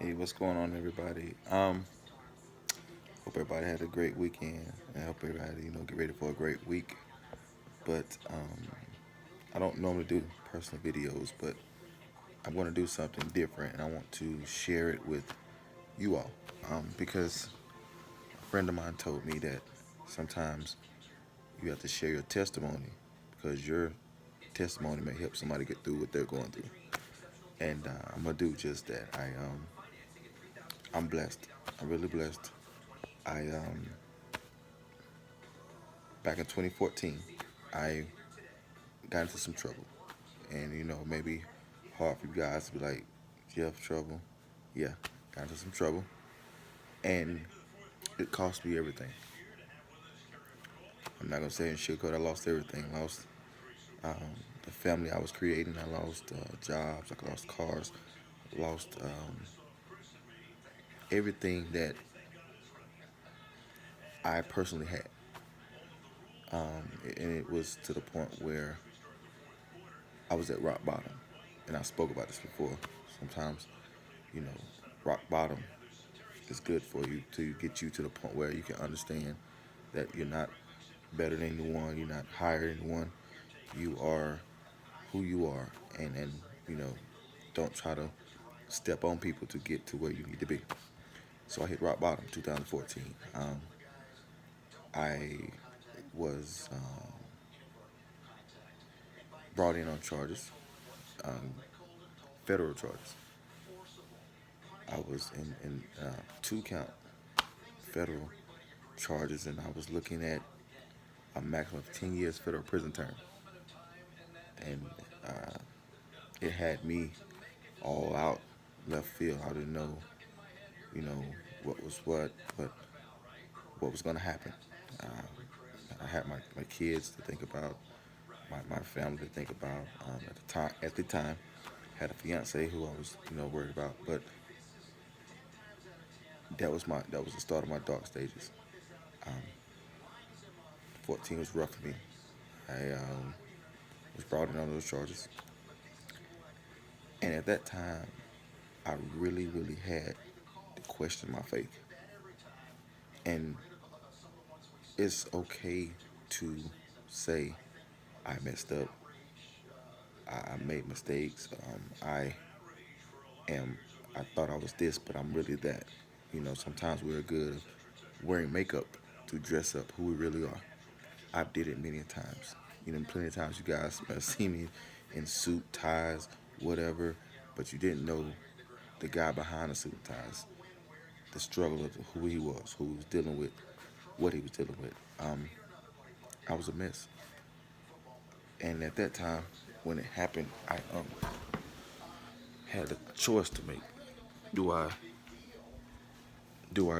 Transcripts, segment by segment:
Hey, what's going on, everybody? Hope everybody had a great weekend. I hope everybody, get ready for a great week. But I don't normally do personal videos, but I'm going to do something different, and I want to share it with you all. Because a friend of mine told me that sometimes you have to share your testimony because your testimony may help somebody get through what they're going through. And I'm gonna do just that. I'm blessed. I'm really blessed. I Back in 2014, I got into some trouble. And maybe hard for you guys to be like, Jeff, trouble. Yeah, got into some trouble. And it cost me everything. I'm not gonna say in sugarcoat, I lost everything. I lost the family I was creating. I lost jobs. I lost cars. Lost everything that I personally had. And it was to the point where I was at rock bottom. And I spoke about this before. Sometimes, you know, rock bottom is good for you to get you to the point where you can understand that you're not better than anyone, you're not higher than anyone. You are who you are, and don't try to step on people to get to where you need to be. So I hit rock bottom 2014. I was brought in on charges, um, federal charges. I was in two count federal charges, and I was looking at a maximum of 10 years federal prison term. And uh, it had me all out left field. I didn't know, you know, what was what was going to happen. I had my kids to think about, my family to think about. At the time, had a fiance who I was, worried about. But that was the start of my dark stages. Um, 14 was rough for me. I was brought in on those charges, and at that time, I really, really had to question my faith. And it's okay to say I messed up. I made mistakes. Am I thought I was this, but I'm really that. Sometimes we're good at wearing makeup to dress up who we really are. I've did it many times. Plenty of times you guys have seen me in suit, ties, whatever, but you didn't know the guy behind the suit and ties, the struggle of who he was dealing with, what he was dealing with. I was a mess. And at that time, when it happened, I had a choice to make. Do I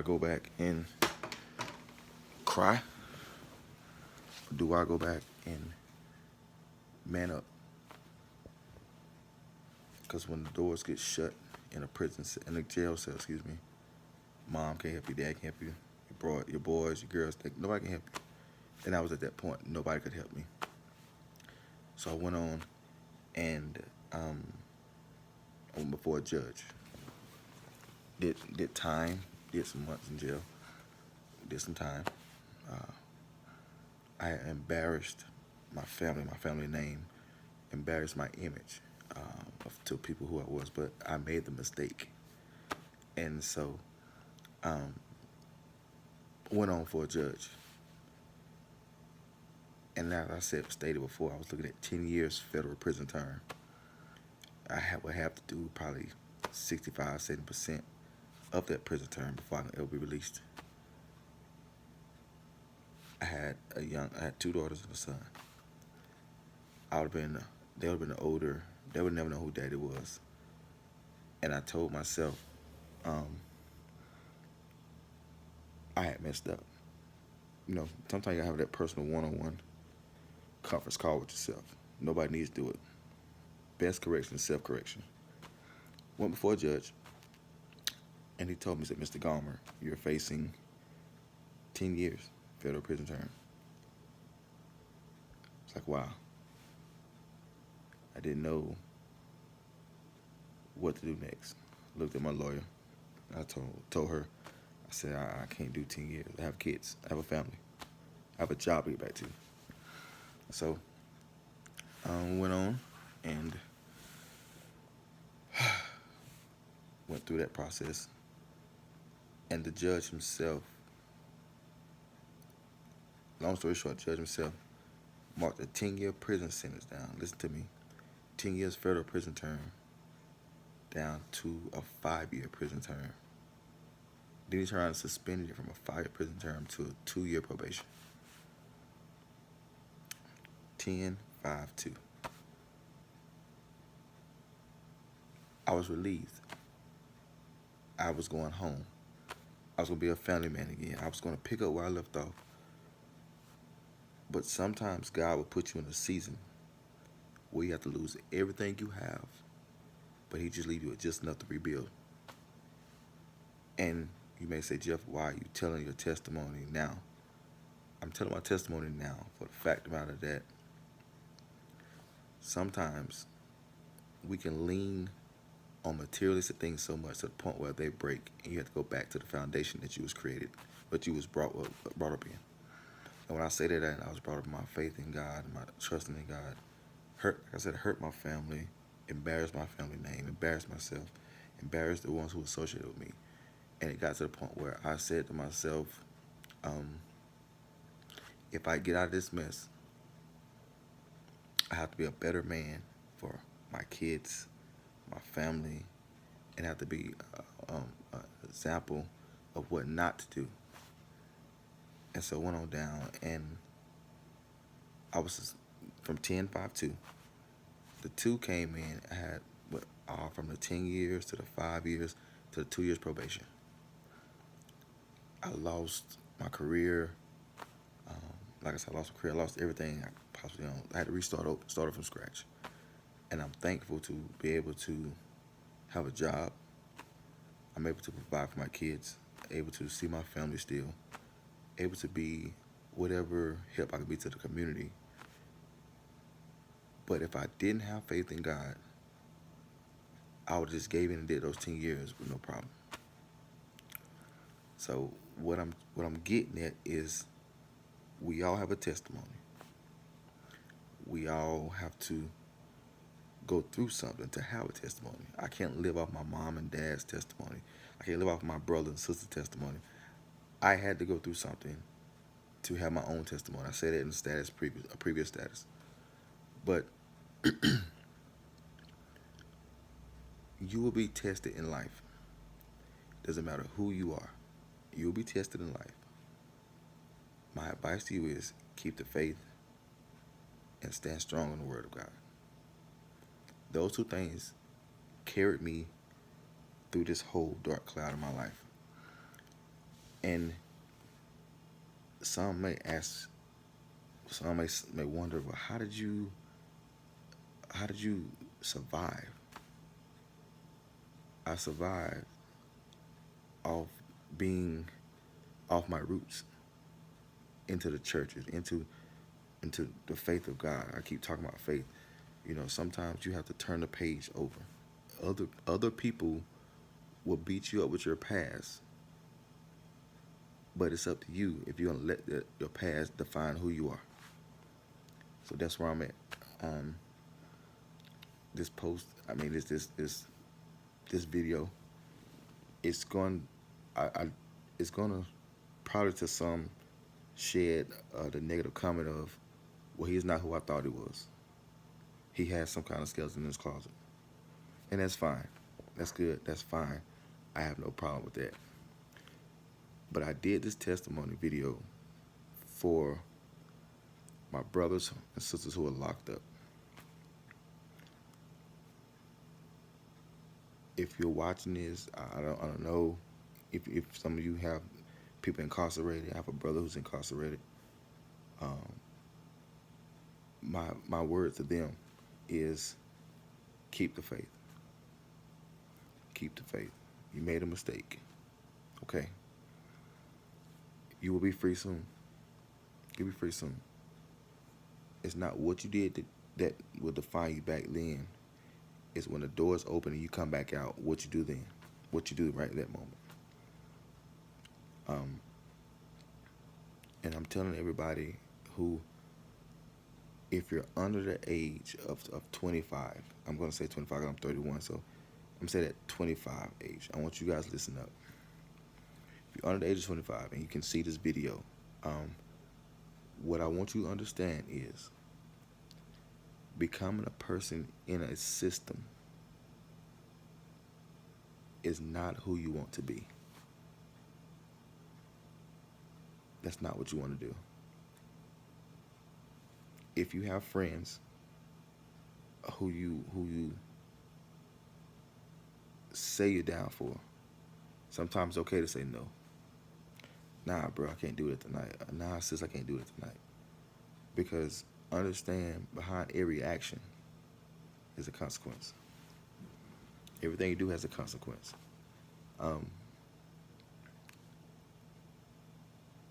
go back and cry? Or do I go back and man up? Because when the doors get shut in a in a jail cell, excuse me, mom can't help you, dad can't help you, your boys, your girls, nobody can help you. And I was at that point, nobody could help me. So I went on and I went before a judge. Did time, did some months in jail, did some time. I embarrassed my family name, embarrassed my image to people who I was, but I made the mistake. And so went on for a judge. And as I stated before, I was looking at 10 years federal prison term. Would have to do probably 65, 70% of that prison term before I could ever be released. I had two daughters and a son. They would have been older. They would never know who daddy was. And I told myself, I had messed up. Sometimes you have that personal one-on-one conference call with yourself. Nobody needs to do it. Best correction is self-correction. Went before a judge, and he told me, he said, Mr. Garmer, you're facing 10 years federal prison term. It's like, wow. I didn't know what to do next. Looked at my lawyer. I told her, I said I can't do 10 years. I have kids. I have a family. I have a job to get back to. So went on and went through that process. And the judge himself, long story short, the judge himself marked a 10-year prison sentence down. Listen to me. 10 years federal prison term down to a 5-year prison term. Then he turned around and suspended it from a 5-year prison term to a 2-year probation. 10-5-2. I was relieved. I was going home. I was going to be a family man again. I was going to pick up where I left off. But sometimes God will put you in a season where you have to lose everything you have, but he just leave you with just enough to rebuild. And you may say, Jeff, why are you telling your testimony now? I'm telling my testimony now for the fact of the matter that sometimes we can lean on materialistic things so much to the point where they break, and you have to go back to the foundation that you was created, but you was brought up in. And when I say that, I was brought up in my faith in God, and my trusting in God. Hurt, like I said, hurt my family, embarrassed my family name, embarrassed myself, embarrassed the ones who associated with me. And it got to the point where I said to myself, if I get out of this mess, I have to be a better man for my kids, my family, and have to be an example of what not to do. And so went on down, and I was from 10-5-2. The 2 came in. I had from the 10 years to the 5 years to the 2 years probation. I lost my career. Like I said, I lost my career. I lost everything I possibly owned. I had to start from scratch. And I'm thankful to be able to have a job. I'm able to provide for my kids, able to see my family still, able to be whatever help I could be to the community. But if I didn't have faith in God, I would have just gave in and did those 10 years with no problem. So what I'm getting at is we all have a testimony. We all have to go through something to have a testimony. I can't live off my mom and dad's testimony. I can't live off my brother and sister's testimony. I had to go through something to have my own testimony. I said it in a previous status. But you will be tested in life. Doesn't matter who you are. You will be tested in life. My advice to you is keep the faith and stand strong in the Word of God. Those 2 things carried me through this whole dark cloud of my life. And some may wonder, well, how did you survive? I survived off being off my roots into the churches, into the faith of God. I keep talking about faith. You know, sometimes you have to turn the page over. Other people will beat you up with your past, but it's up to you if you're gonna let your past define who you are. So that's where I'm at. This post, I mean, this video, it's going to probably to some shed the negative comment of, well, he's not who I thought he was. He has some kind of skeleton in his closet. And that's fine. That's good. That's fine. I have no problem with that. But I did this testimony video for my brothers and sisters who are locked up. If you're watching this, I don't know if some of you have people incarcerated. I have a brother who's incarcerated. My word to them is keep the faith. Keep the faith. You made a mistake. Okay. You will be free soon. You'll be free soon. It's not what you did that will define you back then. It's when the doors open and you come back out, what you do then. What you do right at that moment. And I'm telling everybody who, if you're under the age of 25, I'm going to say 25 because I'm 31, so I'm saying that 25 age. I want you guys to listen up. If you're under the age of 25 and you can see this video, what I want you to understand is becoming a person in a system is not who you want to be. That's not what you want to do. If you have friends who you say you're down for, sometimes it's okay to say no. Nah, bro, I can't do it tonight. Nah, sis, I can't do it tonight. Because understand, behind every action is a consequence. Everything you do has a consequence.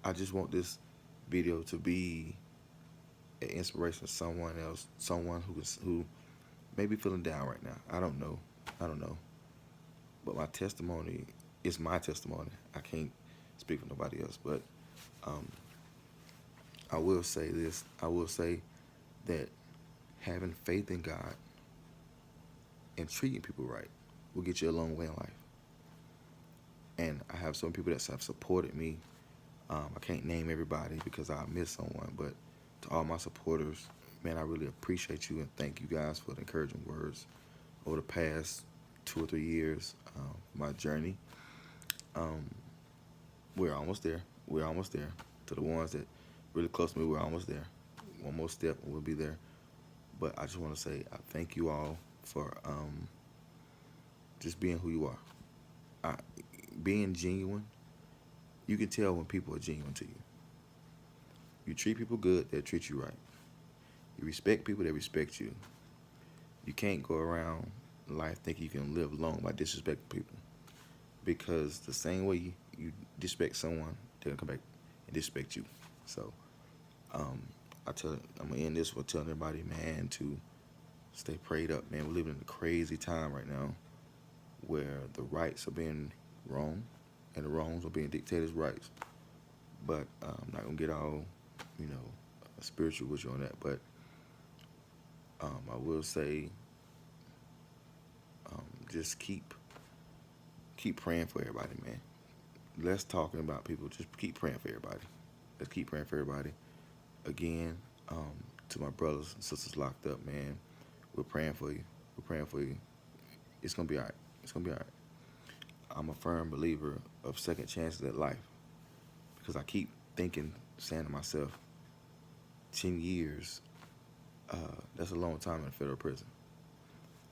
I just want this video to be an inspiration to someone else, someone who may be feeling down right now. I don't know. But my testimony is my testimony. I can't speak for nobody else. But I will say this. I will say that having faith in God and treating people right will get you a long way in life. And I have some people that have supported me. I can't name everybody because I'll miss someone, but to all my supporters, man, I really appreciate you and thank you guys for the encouraging words over the past 2 or 3 years, my journey. We're almost there. We're almost there. To the ones that really close to me, we're almost there. One more step and we'll be there. But I just want to say I thank you all for just being who you are. Being genuine, you can tell when people are genuine to you. You treat people good, they'll treat you right. You respect people, they respect you. You can't go around life thinking you can live long by disrespecting people. Because the same way you disrespect someone, they're going to come back and disrespect you. So I'm going to end this with telling everybody, man, to stay prayed up, man. We're living in a crazy time right now where the rights are being wrong and the wrongs are being dictated as rights. But I'm not going to get all, spiritual with you on that. But I will say just keep praying for everybody, man. Less talking about people. Just keep praying for everybody. Let's keep praying for everybody. Again, to my brothers and sisters locked up, man, we're praying for you. We're praying for you. It's going to be all right. It's going to be all right. I'm a firm believer of second chances at life because I keep saying to myself, 10 years, that's a long time in a federal prison.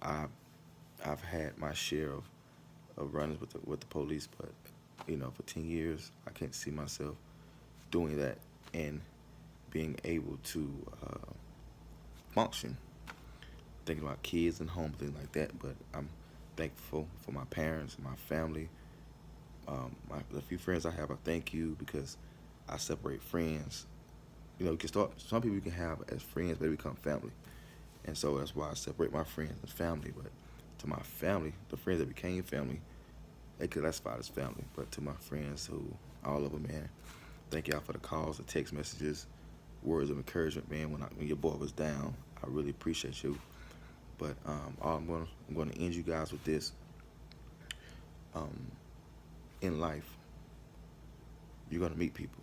I've had my share of runnings with the police, but for 10 years, I can't see myself doing that and being able to function. Thinking about kids and home, things like that. But I'm thankful for my parents, my family, the few friends I have. I thank you because I separate friends. You can start. Some people you can have as friends, but they become family, and so that's why I separate my friends and family. But to my family, the friends that became family, they could classify as family. But to my friends, all of them, man, thank y'all for the calls, the text messages, words of encouragement, man. When your boy was down, I really appreciate you. But I'm going to end you guys with this. In life, you're going to meet people.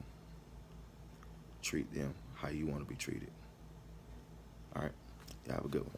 Treat them how you want to be treated. All right? Y'all have a good one.